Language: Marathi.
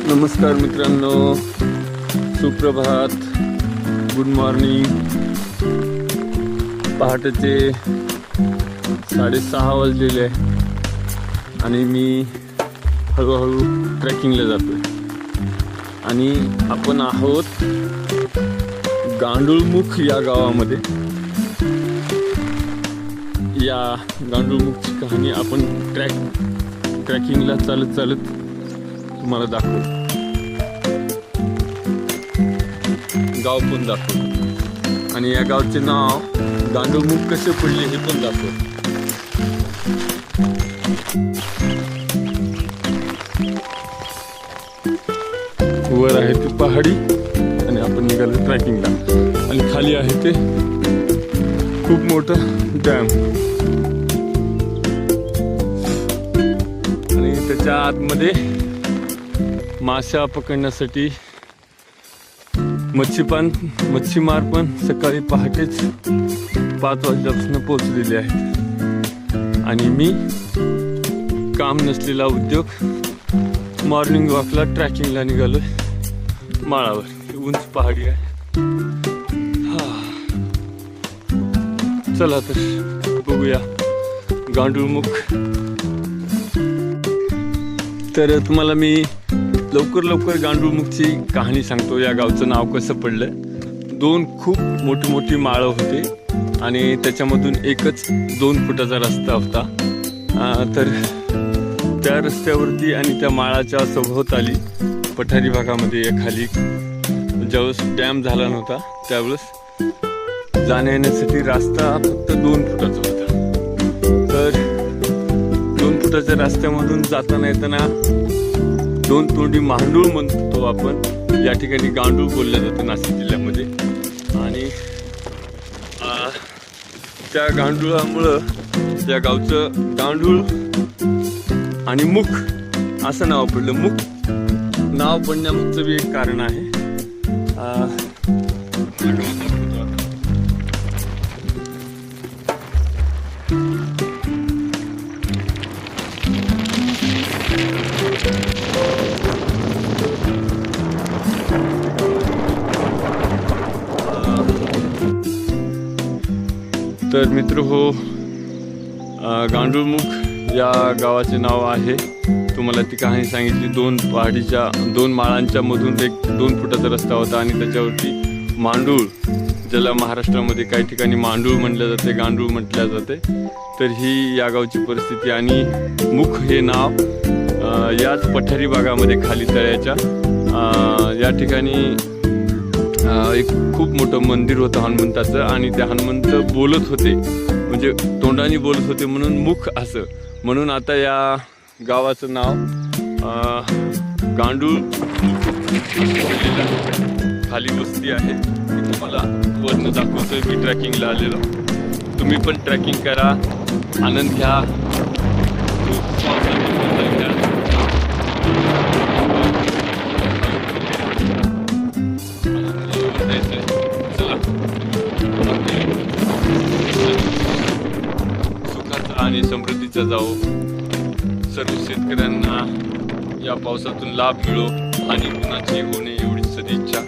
नमस्कार मित्रांनो, सुप्रभात, गुड मॉर्निंग. पहाटेचे 6:30 वाजलेले आहे आणि मी हळूहळू ट्रेकिंगला जातोय. आणि आपण आहोत गांडूळमुख या गावामध्ये. या गांडूळमुखची कहाणी आपण ट्रॅकिंगला चालत चालत तुम्हाला दाखवतो, गाव पण दाखवतो आणि या गावचे नाव गांडूळमुख कसे पडले हे पण दाखवतो. वर आहे ती पहाडी आणि आपण निघालो ट्रॅकिंगला. आणि खाली आहे ते खूप मोठं डॅम आणि त्याच्या आतमध्ये मासा पकडण्यासाठी मच्छीमार पण सकाळी पहाटेच 5 वाजल्यापासून पोहोचलेले आहेत. आणि मी काम नसलेला उद्योग मॉर्निंग वॉकला ट्रॅकिंगला निघालोय माळावर. उंच पहाडी आहे. चला तर बघूया गांडूळमुख. तर तुम्हाला मी लवकर गांडूळमुखची कहाणी सांगतो. या गावचं नाव कसं पडलं. 2 खूप मोठी माळं होते आणि त्याच्यामधून एकच 2 फुटाचा रस्ता होता. तर त्या रस्त्यावरती आणि त्या माळाच्या सभोवताली पठारी भागामध्ये खाली ज्यावेळेस डॅम झाला नव्हता त्यावेळेस जाण्या येण्यासाठी रस्ता फक्त 2 फुटाचा होता. तर 2 फुटाच्या रस्त्यामधून जाताना येताना 2 तोंडी मांडूळ म्हणतो आपण. या ठिकाणी गांडूळ बोललं जातं नाशिक जिल्ह्यामध्ये. आणि त्या गांडुळामुळं त्या गावचं गांडूळ आणि मुख असं नाव पडलं. मुख नाव पडण्यामागचं बी एक कारण आहे. तर मित्र हो, गांडूळमुख या गावाचे नाव आहे. तुम्हाला ती कहाणी सांगितली. 2 माळांच्या मधून एक 2 फुटाचा रस्ता होता आणि त्याच्यावरती मांडूळ, ज्याला महाराष्ट्रामध्ये काही ठिकाणी मांडूळ म्हटलं जाते, गांडूळ म्हटलं जाते. तर ही या गावची परिस्थिती. आणि मुख हे नाव याच पठारी भागामध्ये खाली तळ्याच्या या ठिकाणी एक खूप मोठं मंदिर होतं हनुमंताचं. आणि ते हनुमंत बोलत होते, म्हणजे तोंडाने बोलत होते म्हणून मुख असं. म्हणून आता या गावाचं नाव गांडूळ. खाली वस्ती आहे. मी तुम्हाला वरनं दाखवतोय. मी ट्रॅकिंगला आलेलो. तुम्ही पण ट्रॅकिंग करा, आनंद घ्या. सुखाचा आणि समृद्धीचा जाओ. सर्व शेतकऱ्यांना या पावसातून लाभ मिळो आणि कुणाची होणे एवढी सदिच्छा.